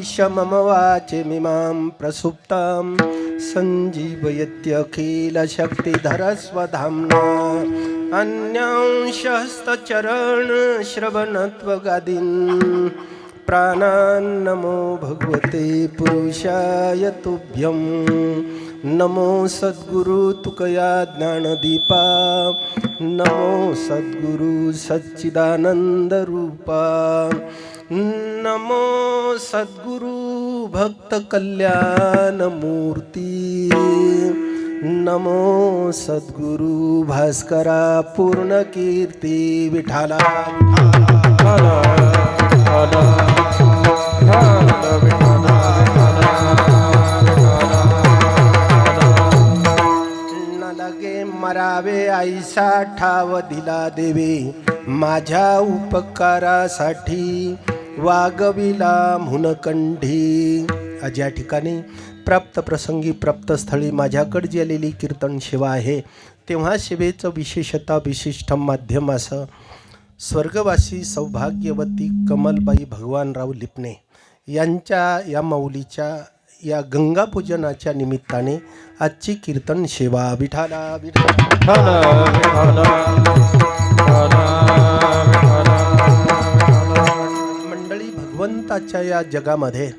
ईश मम वाचमिमां प्रसुप्तां सञ्जीवयत्यखिलशक्तिधरस्वधाम्ना अन्यांशस्तचरणश्रवणत्वगादीन् प्राणान्नमो भगवते पुरुषाय तुभ्यं नमो सद्गुरु तुकया ज्ञानदीपा नमो सद्गुरु सच्चिदानंद रूपा नमो सद्गुरु भक्त कल्याण मूर्ती नमो सद्गुरु भास्करा पूर्ण कीर्ती विठाला न लगे मरावे ऐसा ठाव दिला देवे माझ्या उपकारासाठी वागविला मुनकंठी. आज या ठिकाणी प्राप्त प्रसंगी प्राप्त स्थळी माझ्याकडे जी आलेली कीर्तन सेवा आहे तेव्हा सेवेचं विशेषतः विशिष्ट माध्यम असं स्वर्गवासी सौभाग्यवती कमलबाई भगवानराव लिपणे यांच्या या माऊलीच्या या गंगापूजनाच्या निमित्ताने आजची कीर्तन सेवा विठाला विठाला मंडळी. भगवंताच्या या जगामध्ये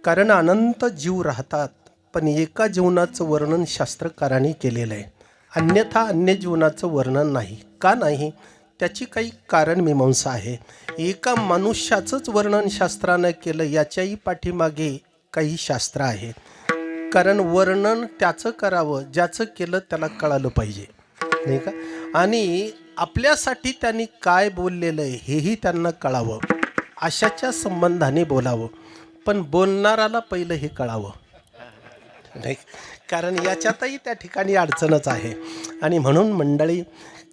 कारण अनंत जीव राहतात पण एका जीवनाचं वर्णन शास्त्रकारांनी केलेलं आहे, अन्यथा अन्य जीवनाचं वर्णन नाही. का नाही त्याची काही कारण मीमांसा आहे. एका मनुष्याचंच वर्णन शास्त्रानं केलं याच्याही पाठीमागे काही शास्त्र आहे. कारण वर्णन त्याचं करावं ज्याचं केलं त्याला कळालं पाहिजे नाही का. आणि आपल्यासाठी त्यांनी काय बोललेलं आहे हेही त्यांना कळावं, अशाच्या संबंधाने बोलावं. पण बोलणाराला पहिलं हे कळावं नाही, कारण याच्यातही त्या ठिकाणी अडचणच आहे. आणि म्हणून मंडळी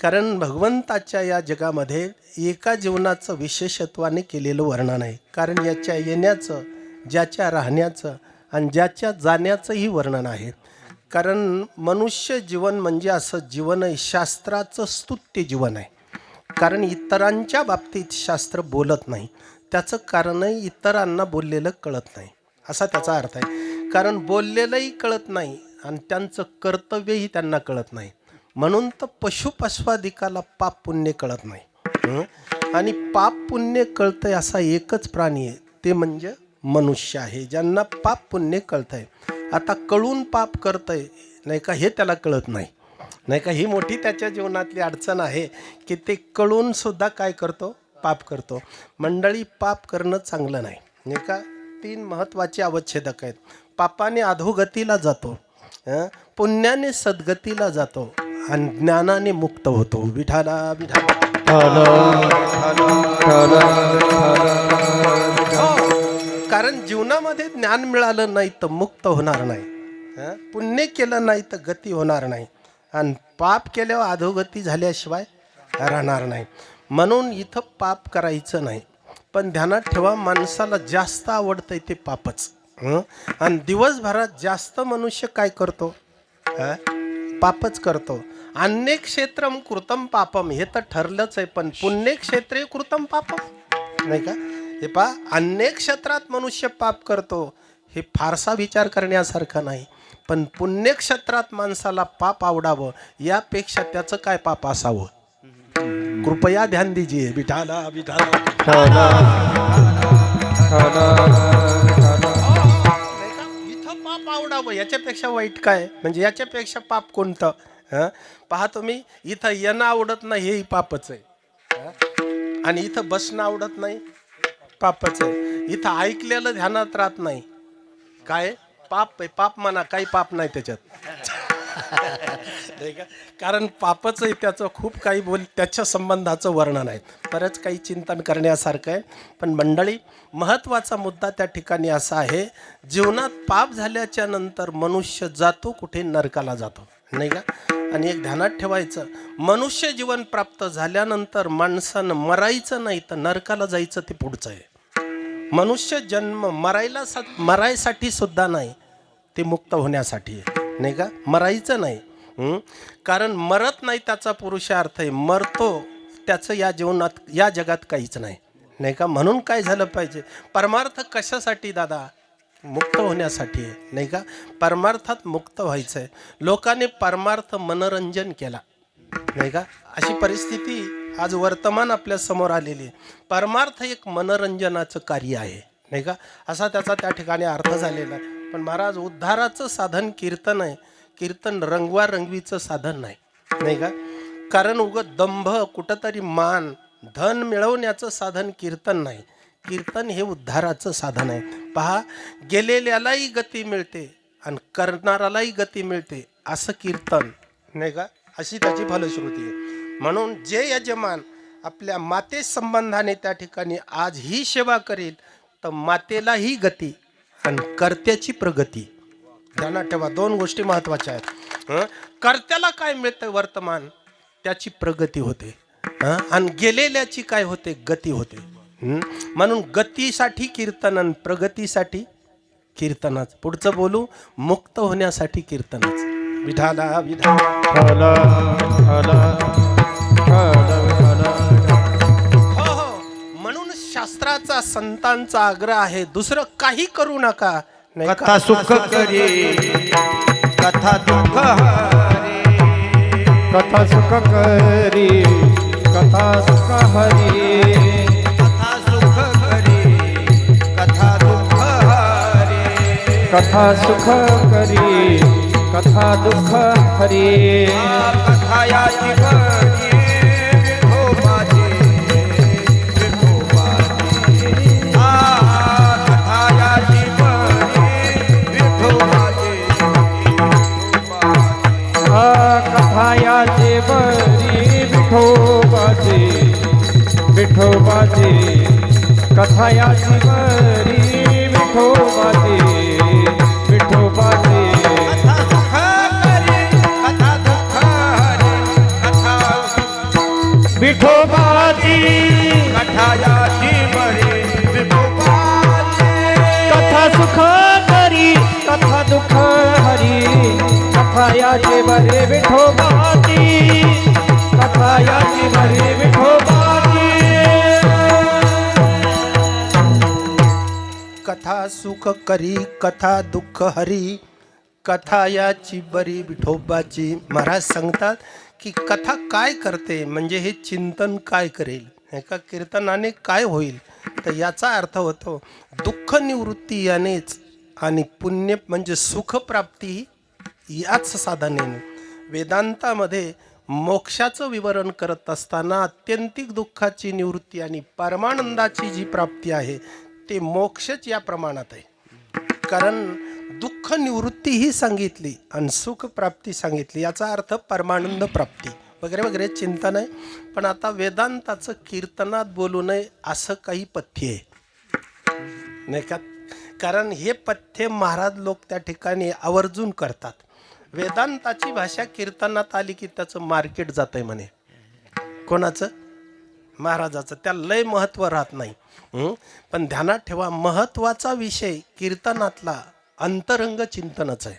कारण भगवंताच्या या जगामध्ये एका जीवनाचं विशेषत्वाने केलेलं वर्णन आहे. कारण याच्या येण्याचं ज्याच्या राहण्याचं आणि ज्याच्या जाण्याचंही वर्णन आहे. कारण मनुष्य जीवन म्हणजे असं जीवन आहे शास्त्राचं स्तुत्य जीवन आहे. कारण इतरांच्या बाबतीत शास्त्र बोलत नाही, त्याचं कारणही इतरांना बोललेलं कळत नाही असा त्याचा अर्थ आहे. कारण बोललेलंही कळत नाही आणि त्यांचं कर्तव्यही त्यांना कळत नाही. म्हणून तर पशुपस्वादिकाला पाप पुण्य कळत नाही. आणि पाप पुण्य कळतंय असा एकच प्राणी आहे, ते म्हणजे मनुष्य आहे, ज्यांना पाप पुण्य कळतंय. आता कळून पाप करतंय नाही का हे त्याला कळत नाही नाही का. ही मोठी त्याच्या जीवनातली अडचण आहे की ते कळून सुद्धा काय करतो, पाप करतो. मंडळी पाप करणं चांगलं नाही नाही का. 3 महत्त्वाचे अवच्छेदक आहेत. पापाने अधोगतीला जातो, पुण्याने सद्गतीला जातो आणि ज्ञानाने मुक्त होतो. विठाला विठाला. कारण जीवनामध्ये ज्ञान मिळालं नाही तर मुक्त होणार नाही, पुण्य केलं नाही तर गती होणार नाही आणि पाप केल्यावर अधोगती झाल्याशिवाय राहणार नाही. म्हणून इथं पाप करायचं नाही. पण ध्यानात ठेवा माणसाला जास्त आवडतंय ते पापच. आणि दिवसभरात जास्त मनुष्य काय करतो, पापच करतो. अन्यक्षेत्रम कृतम पापम हे तर ठरलंच आहे, पण पुण्यक्षेत्रे कृतम पापम नाही का. हे पहा अनेक क्षेत्रात मनुष्य पाप करतो हे फारसा विचार करण्यासारखं नाही. पण पुण्यक्षेत्रात माणसाला पाप आवडावं यापेक्षा त्याचं काय पाप असावं. कृपया ध्यान दीजिए. विठाला विठाला. इथं पाप आवडावं याच्यापेक्षा वाईट काय, म्हणजे याच्यापेक्षा पाप कोणतं. पहा तुम्ही इथं येणं आवडत नाही हेही पापच आहे. आणि इथं बसणं आवडत नाही पापच आहे. इथं ऐकलेलं ध्यानात राहत नाही काय पाप आहे. पाप म्हणा काही पाप नाही त्याच्यात नाही का. कारण पापच आहे त्याचं खूप काही त्याच्या संबंधाचं वर्णन आहे, बरंच काही चिंतन करण्यासारखं आहे. पण मंडळी महत्त्वाचा मुद्दा त्या ठिकाणी असा आहे, जीवनात पाप झाल्याच्या नंतर मनुष्य जातो कुठे, नरकाला जातो नाही का. आणि एक ध्यानात ठेवायचं, मनुष्य जीवन प्राप्त झाल्यानंतर माणसानं मरायचं नाही तर नरकाला जायचं ते पुढचं आहे. मनुष्य जन्म मरायसाठी सुद्धा नाही, ते मुक्त होण्यासाठी आहे नाही का. मरायचं नाही, कारण मरत नाही त्याचा पुरुषार्थ आहे. मरतो त्याचं या जीवनात या जगात काहीच नाही नाही का. म्हणून काय झालं पाहिजे, परमार्थ कशासाठी दादा, मुक्त होण्यासाठी आहे नाही का. परमार्थात मुक्त व्हायचं आहे. लोकांनी परमार्थ मनोरंजन केला नाही का. अशी परिस्थिती आज वर्तमान आपल्या समोर आलेली आहे. परमार्थ एक मनोरंजनाचं कार्य आहे नाही का, असा त्याचा त्या ठिकाणी अर्थ झालेला आहे. पण महाराज, उद्धाराचं साधन कीर्तन आहे. कीर्तन रंगवारंगवीचं साधन नाही नाही का. कारण उगत दंभ, कुठंतरी मान धन मिळवण्याचं साधन कीर्तन नाही. कीर्तन हे उद्धाराचं साधन आहे. पहा, गेलेल्यालाही गती मिळते आणि करणारालाही गती मिळते असं कीर्तन नाही का, अशी त्याची फलश्रुती आहे. म्हणून जे यजमान आपल्या माते संबंधाने त्या ठिकाणी आज ही सेवा करेल तर मातेलाही गती आणि कर्त्याची प्रगती. ध्यानात ठेवा, दोन गोष्टी महत्त्वाच्या आहेत. कर्त्याला काय मिळतं वर्तमान, त्याची प्रगती होते आणि गेलेल्याची काय होते, गती होते. म्हणून गतीसाठी कीर्तन आणि प्रगतीसाठी कीर्तनाच. पुढचं बोलू, मुक्त होण्यासाठी कीर्तनाच. विठाला विठाला. हो हो, म्हणून शास्त्राचा संतांचा आग्रह आहे, दुसरं काही करू नका. कथा सुख करी, कथा दुःख हरी. कथा सुख करी, कथा सुख हरी. कथा सुख करी, कथा दुःख हरी. कथा सुख करी, कथा दुःख हरी. कथा याची बरी, विठोबाची, विठोबाची. कथा याची बरी, विठोबाची, विठोबाची. कथा याची बरी, विठोबाची, विठोबाची. कथा याची बरी, विठोबाची, विठोबाची. कथा सुख करी, कथा दुःख हरी. कथा विठोबाची. कथा याची बरी, विठोबाची. कथा सुख करी, कथा दुःख हरी. कथा याची बरी, विठोबाची. कथा याची बरी, विठोबाची. कथा सुख करी, कथा दुःख हरी. कथा याची बरी, विठोबाची. महाराज सांगतात की कथा काय करते, म्हणजे हे चिंतन काय करेल, एका कीर्तनाने काय होईल. तर याचा अर्थ होतो दुःख निवृत्ती यानेच आणि पुण्य म्हणजे सुखप्राप्ती याच साधनेने. वेदांतामध्ये मोक्षाचं विवरण करत असताना आत्यंतिक दुःखाची निवृत्ती आणि परमानंदाची जी प्राप्ती आहे ते मोक्षच या प्रमाणात आहे. कारण दुःख निवृत्ती ही सांगितली आणि सुख प्राप्ती सांगितली, याचा अर्थ परमानंद प्राप्ती वगैरे वगैरे चिंतन आहे. पण आता वेदांताचं कीर्तनात बोलू नये असं काही पथ्य आहे नाही का. कारण हे पथ्य महाराज लोक त्या ठिकाणी आवर्जून करतात. वेदांताची भाषा कीर्तनात आली की त्याचं मार्केट जात आहे म्हणे. कोणाचं? महाराजाचं. त्याला लय महत्त्व राहत नाही. पण ध्यानात ठेवा, महत्त्वाचा विषय कीर्तनातला अंतरंग चिंतनच आहे.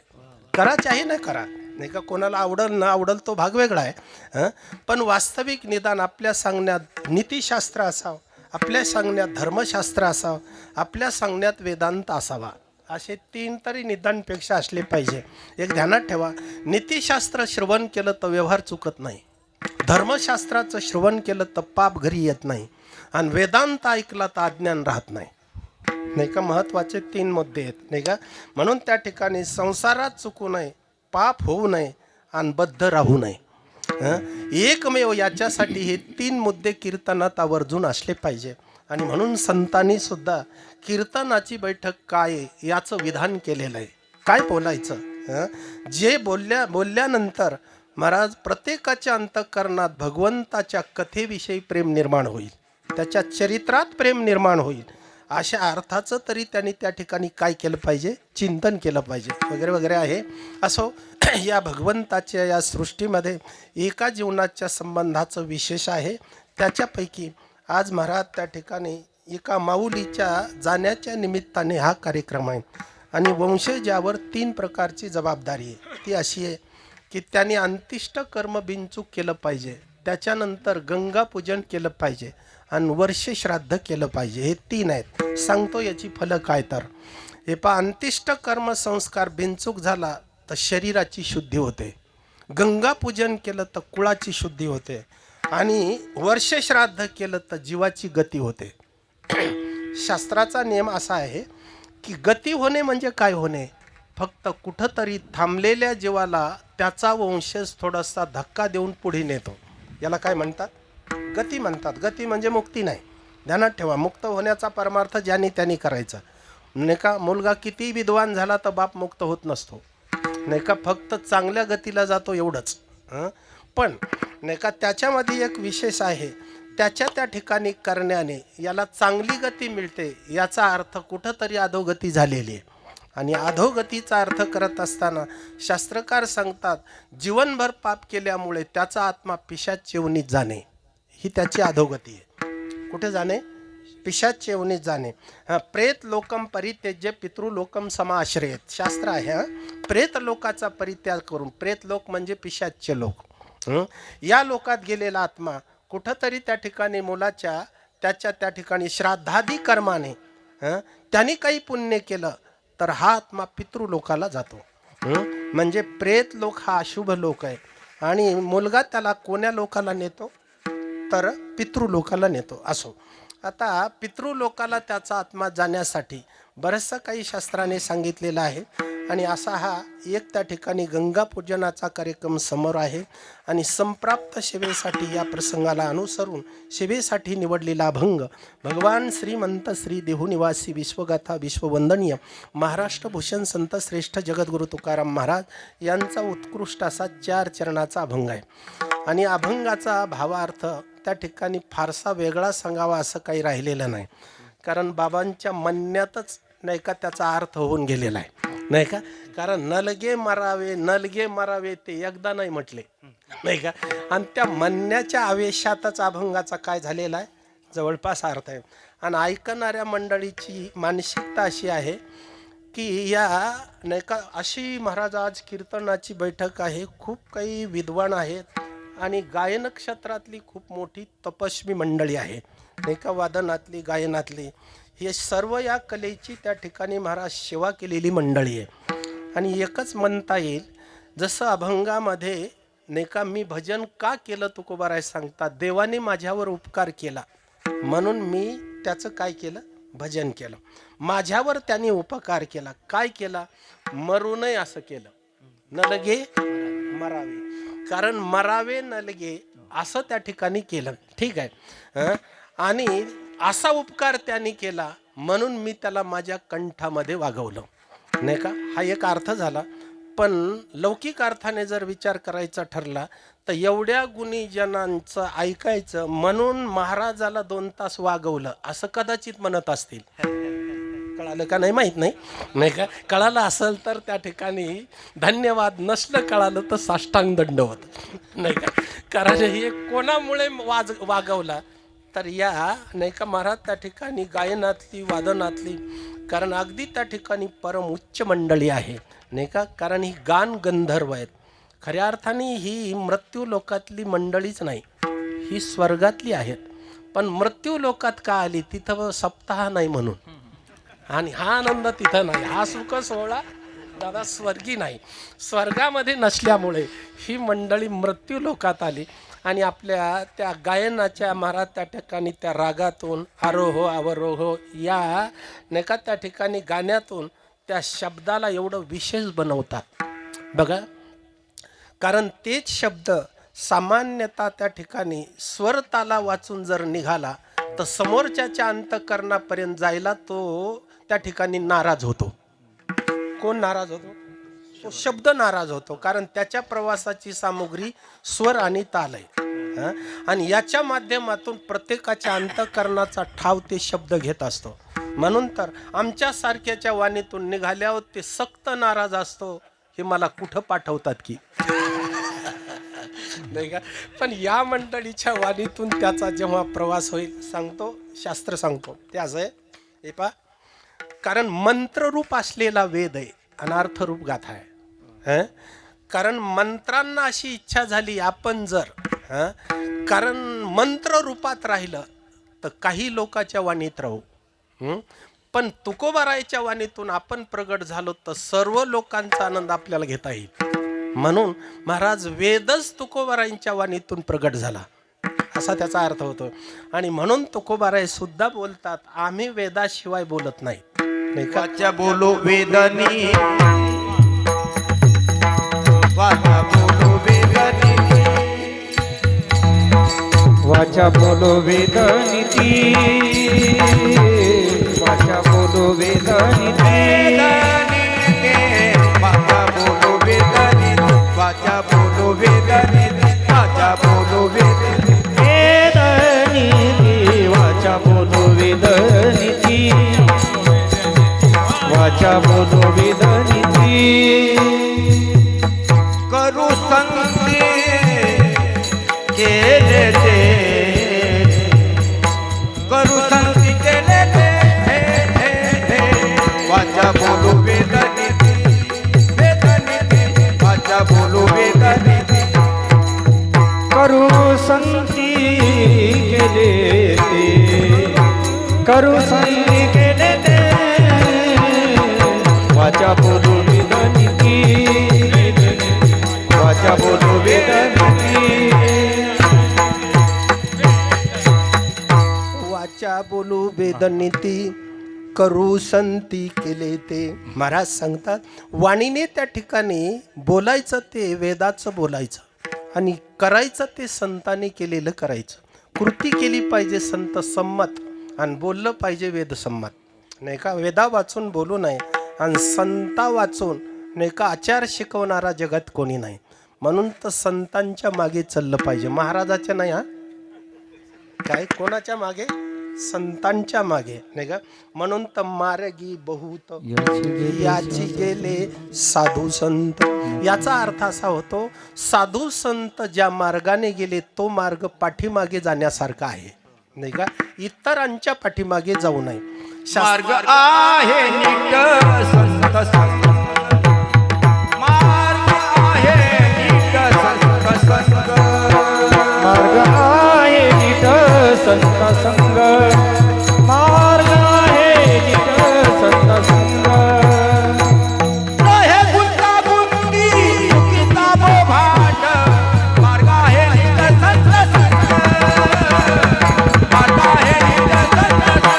करा चाहे न करा नाही का, कोणाला आवडल न आवडल तो भाग वेगळा आहे. पण वास्तविक निदान आपल्या सांगण्यात नीतिशास्त्र असावं, आपल्या सांगण्यात धर्मशास्त्र असावं, आपल्या सांगण्यात वेदांत असावा. असे तीन तरी निदानपेक्षा असले पाहिजे. एक ध्यानात ठेवा, नीतिशास्त्र श्रवण केलं तर व्यवहार चुकत नाही, धर्मशास्त्राचं श्रवण केलं तर पाप घरी येत नाही, आणि वेदांत ऐकला तर अज्ञान राहत नाही नाही का. महत्त्वाचे तीन मुद्दे आहेत नाही का. म्हणून त्या ठिकाणी संसारात चुकू नये, पाप होऊ नये आणि बद्ध राहू नये. एकमेव याच्यासाठी हे तीन मुद्दे कीर्तनात आवर्जून असले पाहिजे. आणि म्हणून संतांनी सुद्धा कीर्तनाची बैठक काय याचं विधान केलेलं आहे. काय बोलायचं, जे बोलल्यानंतर महाराज प्रत्येकाच्या अंतःकरणात भगवंताच्या कथेविषयी प्रेम निर्माण होईल, त्याच्या चरित्रात प्रेम निर्माण होईल. अशा अर्थाचं तरी त्यांनी त्या ठिकाणी काय केलं पाहिजे, चिंतन केलं पाहिजे वगैरे वगैरे आहे. असो, या भगवंताच्या या सृष्टीमध्ये एका जीवनाच्या संबंधाचं विशेष आहे. त्याच्यापैकी आज महाराज त्या ठिकाणी एका माऊलीच्या जाण्याच्या निमित्ताने हा कार्यक्रम आहे. आणि वंशजावर तीन प्रकारची जबाबदारी आहे. ती अशी आहे की त्यांनी अंतिष्ट कर्म बिनचूक केलं पाहिजे, त्याच्यानंतर गंगा पूजन केलं पाहिजे आणि वर्ष श्राद्ध केलं पाहिजे. हे 3 आहेत. सांगतो याची फलं काय. तर हे पहा, अंतिष्ट कर्म संस्कार बिनचूक झाला तर शरीराची शुद्धी होते, गंगा पूजन केलं तर कुळाची शुद्धी होते, आणि वर्ष श्राद्ध केलं तर जीवाची गती होते. शास्त्राचा नियम असा आहे की गती होणे म्हणजे काय होणे, फक्त कुठंतरी थांबलेल्या जीवाला त्याचा वंशज थोडासा धक्का देऊन पुढे नेतो. याला काय म्हणतात? गती म्हणतात. गती म्हणजे मुक्ती नाही. ध्यानात ठेवा, मुक्त होण्याचा परमार्थ ज्याने त्याने करायचा. नाही का, मुलगा किती विद्वान झाला तर बाप मुक्त होत नसतो, नाही का, फक्त चांगल्या गतीला जातो एवढंच. पण नाही का, त्याच्यामध्ये एक विशेष आहे, त्याच्या त्या ठिकाणी करण्याने याला चांगली गती मिळते. याचा अर्थ कुठंतरी अधोगती झालेली आहे. आणि अधोगतीचा अर्थ करत असताना शास्त्रकार सांगतात, जीवनभर पाप केल्यामुळे त्याचा आत्मा पिशाच योनीत जाणे, ही त्याची अधोगती आहे. कुठे जाणे? पिशाच योनीत जाणे. प्रेत लोकम परित्यज्य पितृलोकम समाश्रयेत, शास्त्र आहे. प्रेत लोकाचा परित्याग करून, प्रेत लोक म्हणजे पिशाच्य लोक, या लोकात गेलेला आत्मा कुठंतरी त्या ठिकाणी मुलाच्या त्याच्या त्या ठिकाणी श्राद्धादी कर्माने त्यांनी काही पुण्य केलं तर हा आत्मा पितृलोकाला जातो. म्हणजे प्रेत लोक हा अशुभ लोक आहे, आणि मुलगा त्याला कोण्या लोकाला नेतो तर पितृलोकाला नेतो. असो, आता पितृलोकाला त्याचा आत्मा जाण्यासाठी बरंचसं काही शास्त्राने सांगितलेलं आहे. आणि असा हा एक त्या ठिकाणी गंगा पूजनाचा कार्यक्रम समोर आहे. आणि संप्राप्त सेवेसाठी या प्रसंगाला अनुसरून सेवेसाठी निवडलेला अभंग भगवान श्रीमंत श्री देहुनिवासी विश्वगाथा विश्ववंदनीय महाराष्ट्रभूषण संत श्रेष्ठ जगद्गुरु तुकाराम महाराज यांचा उत्कृष्ट असा 4 चरणाचा अभंग आहे. आणि अभंगाचा भावार्थ त्या ठिकाणी फारसा वेगळा सांगावा असं काही राहिलेलं नाही, कारण बाबांच्या म्हणण्यातच नाही का त्याचा अर्थ होऊन गेलेला आहे, नाही का. कारण नलगे मरावे नलगे मरावे ते एकदा नाही म्हटले, नाही का. आणि त्या म्हणण्याच्या आवेशातच अभंगाचा काय झालेला आहे, जवळपास अर्थ आहे. आणि ऐकणाऱ्या मंडळीची मानसिकता अशी आहे की या नाही का, अशी महाराज आज कीर्तनाची बैठक आहे, खूप काही विद्वान आहेत आणि गायन क्षेत्रातली खूप मोठी तपस्वी मंडळी आहे, नाही का, वादनातली गायनातली, हे सर्व या कलेची त्या ठिकाणी महाराज सेवा केलेली मंडळी आहे. आणि एकच म्हणता येईल, जसं अभंगामध्ये नाही का, मी भजन का केलं तुकोबाराय सांगतात, देवाने माझ्यावर उपकार केला म्हणून मी त्याचं काय केलं, भजन केलं. माझ्यावर त्याने उपकार केला, काय केला, मरू नये असं केलं, न लगे मरावे, कारण मरावे न लगे असं त्या ठिकाणी केलं, ठीक आहे. आणि असा उपकार त्याने केला म्हणून मी त्याला माझ्या कंठामध्ये वागवलं, नाही का. हा एक अर्थ झाला. पण लौकिक अर्थाने जर विचार करायचा ठरला तर एवढ्या गुणीजनांचं ऐकायचं म्हणून महाराजाला 2 तास वागवलं असं कदाचित म्हणत असतील. कळालं का नाही माहीत नाही, नाही का. कळालं असेल तर त्या ठिकाणी धन्यवाद, नसलं कळालं तर साष्टांग दंडवत, नाही का. कारण हे कोणामुळे वागवला तर या नाही का महाराज त्या ठिकाणी गायनातली वादनातली, कारण अगदी त्या ठिकाणी परम उच्च मंडळी आहे, नाही का. कारण ही गान गंधर्व आहेत. खऱ्या अर्थाने ही मृत्यू लोकातली मंडळीच नाही, ही स्वर्गातली आहेत. पण मृत्यू लोकात का आली, तिथं सप्ताह नाही म्हणून, आणि हा आनंद तिथं नाही, हा सुख सोहळा दादा स्वर्गी नाही, स्वर्गामध्ये नसल्यामुळे ही मंडळी मृत्यू लोकात आली. आणि आपल्या त्या गायनाच्या महाराज त्या ठिकाणी त्या रागातून आरोह अवरोह या नाही का त्या ठिकाणी गाण्यातून त्या शब्दाला एवढं विशेष बनवतात बघा. कारण तेच शब्द सामान्यतः त्या ठिकाणी स्वरताला वाचून जर निघाला तर समोरच्याच्या अंतःकरणापर्यंत जायला तो त्या ठिकाणी नाराज होतो. कोण नाराज होतो? तो शब्द नाराज होतो, कारण त्याच्या प्रवासाची सामुग्री स्वर आणि ताल आहे. आणि याच्या माध्यमातून प्रत्येकाच्या अंतःकरणाचा ठाव ते शब्द घेत असतो. म्हणून तर आमच्या सारख्याच्या वाणीतून निघाल्यावर ते सक्त नाराज असतो, हे मला कुठं पाठवतात की नाही का. पण या मंडळीच्या वाणीतून त्याचा जेव्हा प्रवास होईल, सांगतो शास्त्र सांगतो ते असं आहे. हे पहा, कारण मंत्ररूप असलेला वेद आहे, अनार्थरूप गाथा आहे. कारण मंत्रांना अशी इच्छा झाली आपण जर कारण मंत्र रूपात राहिलं तर काही लोकांच्या वाणीत राहू. पण तुकोबारायच्या वाणीतून आपण प्रगट झालो तर सर्व लोकांचा आनंद आपल्याला घेता येईल. म्हणून महाराज वेदच तुकोबारायांच्या वाणीतून प्रगट झाला असा त्याचा अर्थ होतो. आणि म्हणून तुकोबाराय सुद्धा बोलतात आम्ही वेदाशिवाय बोलत नाही. नाही का? वाचा बोलो वेदनी वाचा बोलो वेदनी वाचा बोलो वेदनीती वाचा बोलो वेदनीती वाचा बोलो वेदनी वाचा बोलो वेदनी वाचा बोलो वेदनी वेदनीती वाचा बोलो वेदनीती वाचा बोलो वेदनीती करू संगती केले ते करू संगती केले ते वाचा बोलो वेदनी वेदनी वाचा बोलो वेदनी करू संगती केले ते करू संगती केले ते वाचा बोलो वेदनीती वाचा बोलो वेदनीती वाचा बोलू वेदनीती करू संती केले ते. महाराज सांगतात वाणीने त्या ठिकाणी बोलायचं ते वेदाचं बोलायचं आणि करायचं ते संतांनी केलेलं करायचं. कृती केली पाहिजे संत संमत आणि बोललं पाहिजे वेदसंमत. नाही का? वेदा वाचून बोलू नये आणि संता वाचून नाही का आचार शिकवणारा जगात कोणी नाही. म्हणून तर संतांच्या मागे चाललं पाहिजे. महाराजाच्या नाही हा काय कोणाच्या मागे? संतांच्या मागे. नाही का? म्हणून तर मार्गी बहुत याची गेले साधू संत. याचा अर्थ असा होतो साधू संत ज्या मार्गाने गेले तो मार्ग पाठीमागे जाण्यासारखा आहे. नाही का? इतरांच्या पाठीमागे जाऊ नये. मार्ग आहे नीट संत संग मार्ग आहे नीट संत संग मार्ग आहे नीट संत संग मार्ग आहे नीट संत संग हे गुंतागुंती किताब भांड मार्ग आहे नीट संत संग मार्ग आहे नीट संत संग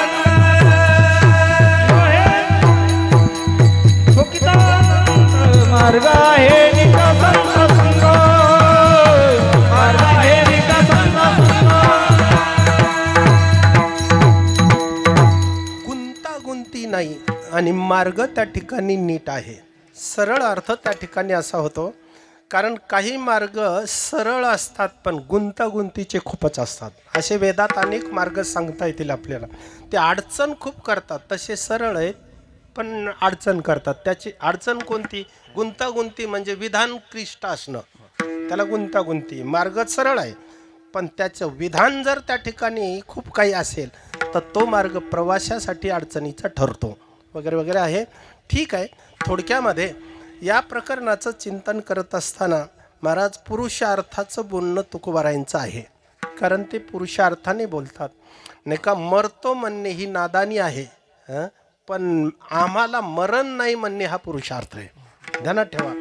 मार्ग आहे नीट संत संग मार्ग आहे नीट संत संग. गुंतागुंती नाही आणि मार्ग त्या ठिकाणी नीट आहे. सरळ अर्थ त्या ठिकाणी असा होतो कारण काही मार्ग सरळ असतात पण गुंतागुंतीचे खूपच असतात. असे वेदात अनेक मार्ग सांगता येतील आपल्याला. ते अडचण खूप करतात. तसे सरळ आहेत पण अडचण करतात. त्याची अडचण कोणती? गुंतागुंती म्हणजे विधान क्लिष्ट असणं त्याला गुंतागुंती. मार्ग सरळ आहे पण त्याचं विधान जर त्या ठिकाणी खूप काही असेल तर तो मार्ग प्रवाशासाठी अडचणीचा ठरतो वगैरे वगैरे आहे. ठीक आहे. थोडक्यामध्ये या प्रकरणाचं चिंतन करत असताना महाराज पुरुषार्थाचं बोलणं तुकोबारायांचं आहे. कारण ते पुरुषार्थाने बोलतात. नाही का? मरतो म्हणणे ही नादानी आहे पण आम्हाला मरण नाही म्हणणे हा पुरुषार्थ आहे. ध्यानात ठेवा.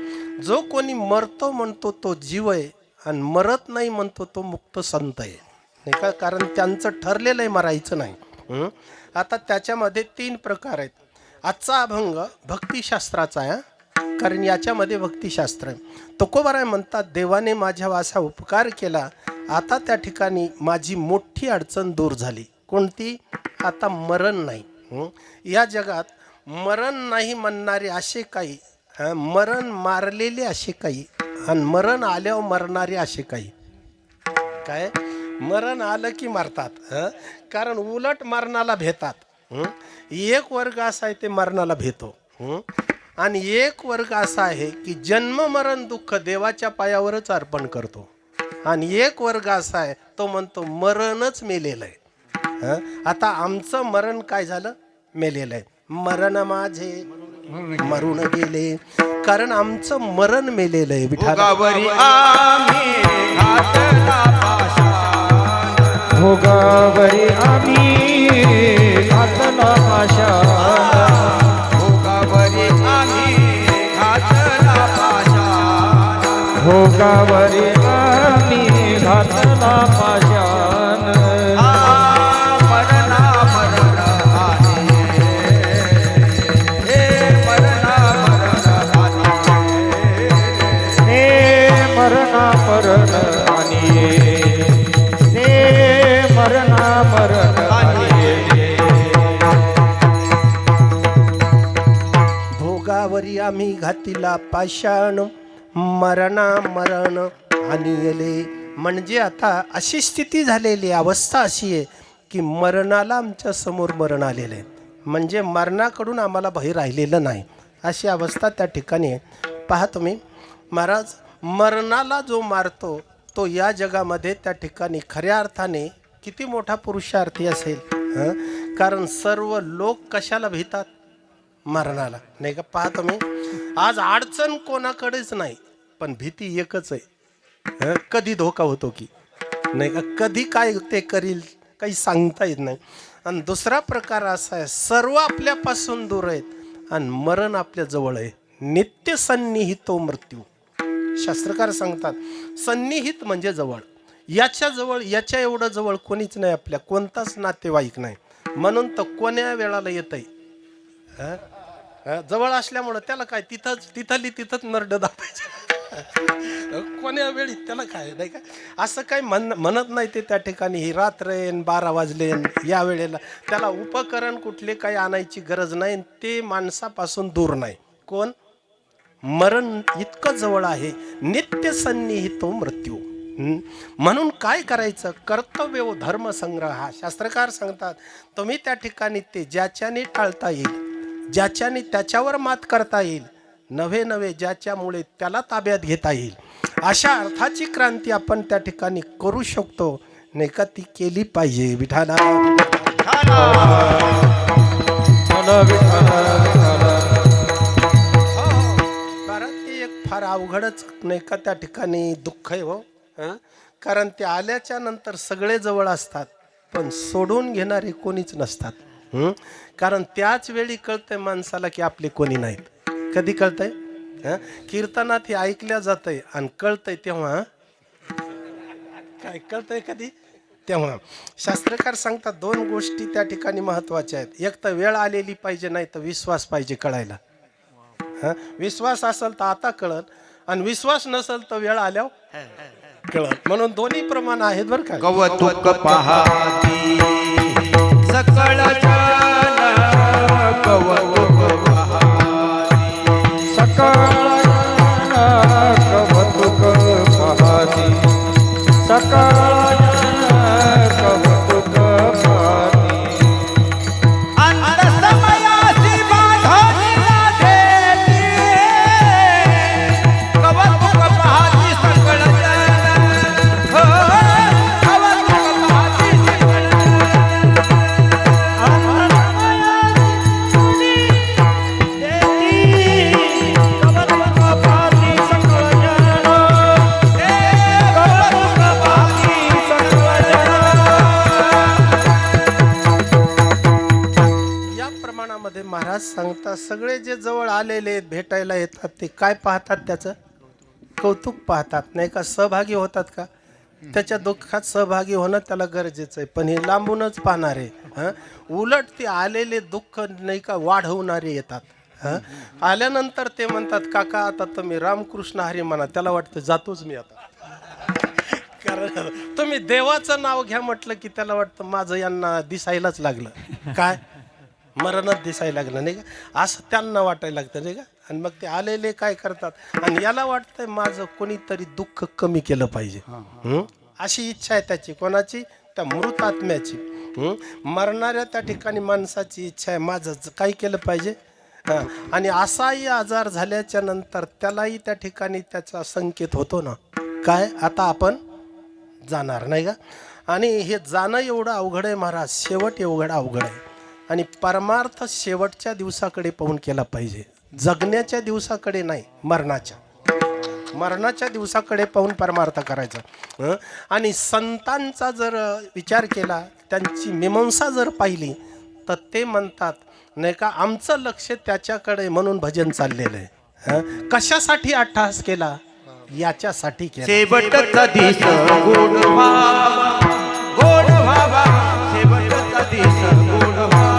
जो कोणी मरतो म्हणतो तो जीव आहे आणि मरत नाही म्हणतो तो मुक्त संत आहे. नाही का? कारण त्यांचं ठरलेलं आहे मरायचं नाही. आता त्याच्यामध्ये 3 प्रकार आहेत. आजचा अभंग भक्तिशास्त्राचा आहे कारण याच्यामध्ये भक्तिशास्त्र आहे. तुकोबाराय म्हणतात देवाने माझ्यावर असा उपकार केला आता त्या ठिकाणी माझी मोठी अडचण दूर झाली. कोणती? आता मरण नाही. या जगात मरण नाही म्हणणारे असे काही मरण मारलेले असे काही आणि मरण आल्यावर मरणारे असे काही. काय? मरण आलं की मरतात कारण उलट मरणाला भेतात. एक वर्ग असा आहे ते मरणाला भेतो आणि एक वर्ग असा आहे की जन्म मरण दुःख देवाच्या पायावरच अर्पण करतो आणि एक वर्ग असा आहे तो म्हणतो मरणच मेलेलं आहे. आता आमचं मरण काय झालं? मेलेलं आहे. मरण माझे मरून गेले कारण आमचं मरण मेलेलं आहे. विठाला भोगावरी आम्ही घातला पाषाण भोगावरी आम्ही घातला पाषाण भोगावरी आम्ही घातला पाषाण भोगावरी आम्ही घातला पाषाण मरणा मरण आली हे मरणा मरण आली हे मरणा मरण आणि हे मरणा मरण आणि भोगावरी आम्ही घातिला पाषाण मरणा मरण आणिले. म्हणजे आता अशी स्थिती झालेली आहे, अवस्था अशी आहे की मरणाला आमच्या समोर मरण आलेलं आहे. म्हणजे मरणाकडून आम्हाला भय राहिलेलं नाही, अशी अवस्था त्या ठिकाणी आहे. पहा तुम्ही, महाराज मरणाला जो मारतो तो या जगामध्ये त्या ठिकाणी खऱ्या अर्थाने किती मोठा पुरुषार्थी असेल. कारण सर्व लोक कशाला भीतात? मरणाला, नाही का? पहा तुम्ही, आज अडचण कोणाकडेच नाही, पण भीती एकच आहे. कधी धोका होतो की नाही का, कधी काय ते करील काही सांगता येत नाही. आणि दुसरा प्रकार असा आहे, सर्व आपल्यापासून दूर आहेत आणि मरण आपल्या जवळ आहे. नित्य सन्निहितो मृत्यू. शास्त्रकार सांगतात सन्निहित म्हणजे जवळ. याच्या जवळ, याच्या एवढं जवळ कोणीच नाही आपल्या, कोणताच नातेवाईक नाही. म्हणून तर कोण्या वेळाला येत आहे, जवळ असल्यामुळं त्याला काय तिथंच नरड दाबायचं. कोण्या वेळी त्याला काय, नाही का, असं काही म्हणत नाही ते त्या ठिकाणी. ही रात्र येईन 12 वाजले या वेळेला त्याला उपकरण कुठले काही आणायची गरज नाही. ते माणसापासून दूर नाही. कोण? मरण इतकं जवळ आहे. नित्य सन्निहितो मृत्यू. म्हणून काय करायचं? कर्तव्य व धर्म संग्रह. शास्त्रकार सांगतात तुम्ही त्या ठिकाणी ते ज्याच्याने टाळता येईल, ज्याच्याने त्याच्यावर मात करता येईल, नव्हे नव्हे ज्याच्यामुळे त्याला ताब्यात घेता येईल, अशा अर्थाची क्रांती आपण त्या ठिकाणी करू शकतो, नाही का? ती केली पाहिजे. विठाला कारण ते एक फार अवघडच, नाही का, त्या ठिकाणी दुःख आहे हो. कारण ते आल्याच्या नंतर सगळे जवळ असतात, पण सोडून घेणारे कोणीच नसतात. कारण त्याच वेळी कळतंय माणसाला की आपले कोणी नाहीत. कधी कळतंय? कीर्तनात हे ऐकल्या जातंय आणि कळतंय तेव्हा. काय कळतंय कधी? तेव्हा. शास्त्रकार सांगतात 2 गोष्टी त्या ठिकाणी महत्वाच्या आहेत. एक तर वेळ आलेली पाहिजे, नाही तर विश्वास पाहिजे कळायला. विश्वास असेल तर आता कळत, आणि विश्वास नसेल तर वेळ आल्यावर कळत. म्हणून दोन्ही प्रमाण आहेत बरं का. कौतुक पहाती सकळ जन कौतुक पहाती सकळ कौतुक पहाती सकळ कौतुक पहाती अंत समयासी बांधणी लाथेती कौतुक पहाती सकळ जन कौतुक पहाती सकळ महाराज सांगतात सगळे जे जवळ आलेले भेटायला येतात ते काय पाहतात? त्याचं कौतुक पाहतात, नाही का? सहभागी होतात का? त्याच्या दुःखात सहभागी होणं त्याला गरजेचं आहे. पण हे लांबूनच पाहणारे, उलट ते आलेले दुःख, नाही का, वाढवणारे येतात. आल्यानंतर ते म्हणतात काका आता तुम्ही रामकृष्ण हरी म्हणा. त्याला वाटतं जातोच मी आता. कारण तुम्ही देवाचं नाव घ्या म्हटलं की त्याला वाटतं माझं यांना दिसायलाच लागलं, काय मरणच दिसायला लागलं, नाही का? असं त्यांना वाटायला लागतं, नाही का? आणि मग ते आलेले काय करतात, आणि याला वाटतंय माझं कोणीतरी दुःख कमी केलं पाहिजे. अशी इच्छा आहे त्याची. कोणाची? त्या मृत आत्म्याची. मरणाऱ्या त्या ठिकाणी माणसाची इच्छा आहे माझं काय केलं पाहिजे. आणि असाही आजार झाल्याच्या नंतर त्यालाही त्या ठिकाणी त्याचा संकेत होतो ना, काय आता आपण जाणार, नाही का? आणि हे जाणं एवढं अवघड आहे महाराज, शेवट एवढा अवघड आहे. आणि परमार्थ शेवटच्या दिवसाकडे पाहून केला पाहिजे, जगण्याच्या दिवसाकडे नाही, मरणाच्या. मरणाच्या दिवसाकडे पाहून परमार्थ करायचा. आणि संतांचा जर विचार केला, त्यांची मीमांसा जर पाहिली, तर ते म्हणतात नाही का, आमचं लक्ष त्याच्याकडे म्हणून भजन चाललेलं आहे. कशासाठी अट्टहास केला? याच्यासाठी केला. शेवटचा दिस गोड व्हावा, गोड व्हावा, शेवटचा दिस गोड व्हावा.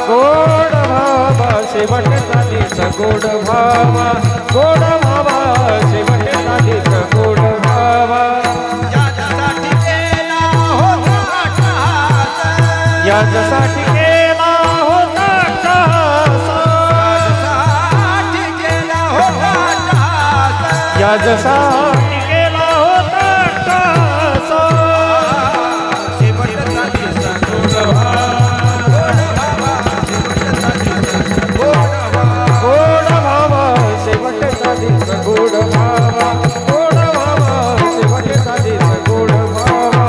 गोड भावा शेवटचा दिस गोड भावा, गोड भावा शेवटचा दिस गोड भावा. याच्यासाठी केला होता अट्टहास, याच्यासाठी केला होता अट्टहास, याच्यासाठी केला होता अट्टहास. याच्यासाठी केला होता अट्टहास. शेवटचा दिस गोड व्हावा, शेवटचा दिस गोड व्हावा. गोड भावा शेवटचा दिस गोड भावा, गोड भावा शेवटचा दिस गोड भावा.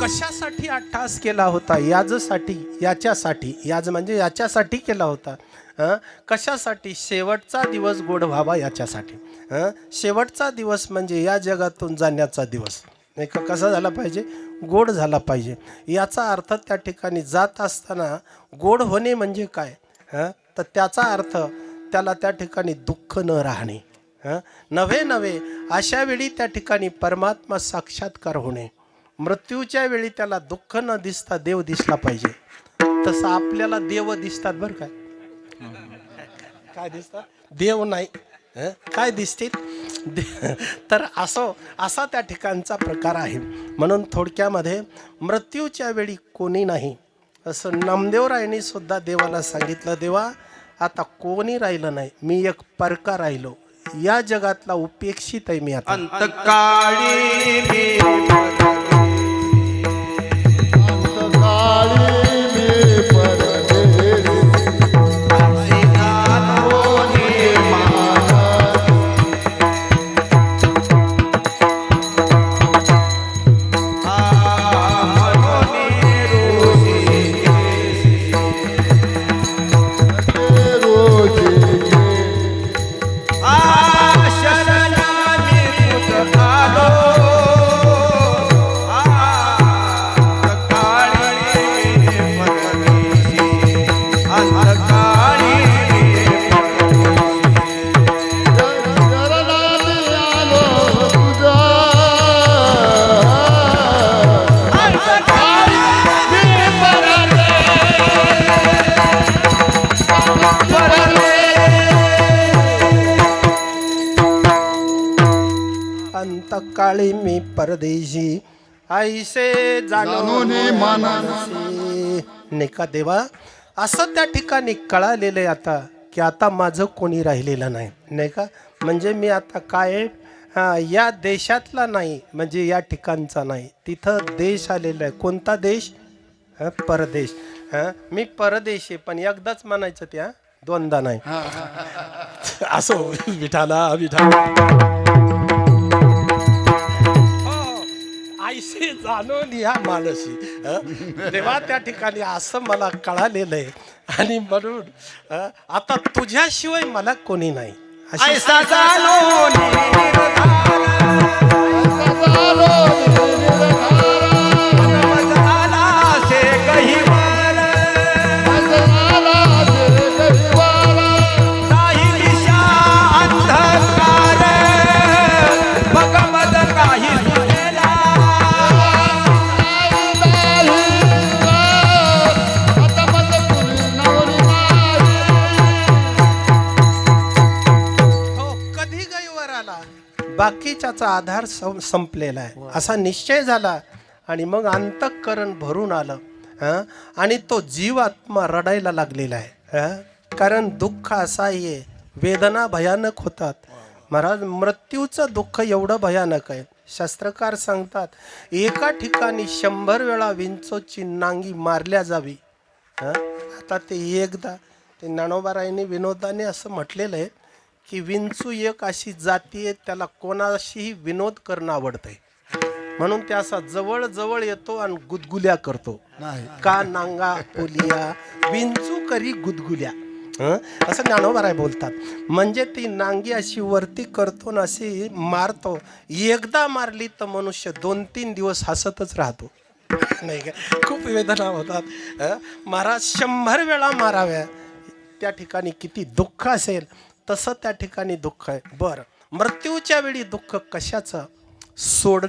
कशासाठी अट्टहास केला होता? याजसाठी, याच्यासाठी. याज म्हणजे याच्यासाठी केला होता. कशासाठी? शेवटचा दिवस गोड व्हावा याच्यासाठी. शेवटचा दिवस म्हणजे या जगातून जाण्याचा दिवस नाही का, कसा झाला पाहिजे? गोड झाला पाहिजे. याचा अर्थ त्या ठिकाणी जात असताना गोड होणे म्हणजे काय? तर त्याचा अर्थ त्याला त्या ठिकाणी दुःख न राहणे. नव्हे नव्हे अशा वेळी त्या ठिकाणी परमात्मा साक्षात्कार होणे. मृत्यूच्या वेळी त्याला दुःख न दिसता देव दिसला पाहिजे. तसं आपल्याला देव दिसतात बरं काय. काय दिसतात? देव नाही. काय दिसते? तर असा त्या ठिकाणचा प्रकार आहे. म्हणून थोडक्यामध्ये मृत्यूच्या वेळी कोणी नाही, असं नामदेवरायांनी सुद्धा देवाला सांगितलं, देवा आता कोणी राहिलं नाही, मी एक परका राहिलो, या जगातला उपेक्षित आहे मी आता. अंतकाळी मी अंतकाळी मी परदेशी ऐसे जाणून मानसी. नाही का देवा, असं त्या ठिकाणी कळालेलं आहे आता की आता माझं कोणी राहिलेलं नाही. नाही का, म्हणजे मी आता काय या देशातला नाही, म्हणजे या ठिकाणचा नाही. तिथं देश आलेला आहे. कोणता देश? परदेश. मी परदेशी, पण एकदाच म्हणायचं त्या, दोनदा नाही. असो विठाला विठाला ऐसे जाणून या मानसी. तेव्हा त्या ठिकाणी असं मला कळालेलं आहे. आणि म्हणून आता तुझ्याशिवाय मला कोणी नाही. अशी ऐसा जानो निर्धारा, मनमजाला से कही वाला, काही दिशा अंधकार, मगमद काही सुनेला. कधी गैवर आला, बाकीच्याचा आधार संपलेला आहे असा निश्चय झाला. आणि मग अंतःकरण भरून आलं. आणि तो जीव आत्मा रडायला लागलेला आहे. कारण दुःख असं आहे, वेदना भयानक होतात महाराज. मृत्यूचं दुःख एवढं भयानक आहे, शास्त्रकार सांगतात एका ठिकाणी 100 वेळा विंचोची नांगी मारल्या जावी. आता ते एकदा ते ज्ञानोबारायांनी विनोदाने असं म्हटलेलं आहे की विंचू एक अशी जाती आहे, त्याला कोणाशीही विनोद करणं आवडतंय. म्हणून ते असा जवळ जवळ येतो आणि गुदगुल्या करतो. का नांगा पोलिया विंचू करी गुदगुल्या. असं ज्ञानोबाराय बोलतात. म्हणजे ती नांगी अशी वरती करतो ना अशी मारतो, एकदा मारली तर मनुष्य 2-3 दिवस हसतच राहतो. नाही का? खूप वेदना होतात. महाराज 100 वेळा माराव्या, त्या ठिकाणी किती दुःख असेल तसं त्या ठिकाणी दुःख आहे. बरं, मृत्यूच्या वेळी दुःख कशाचं? सोड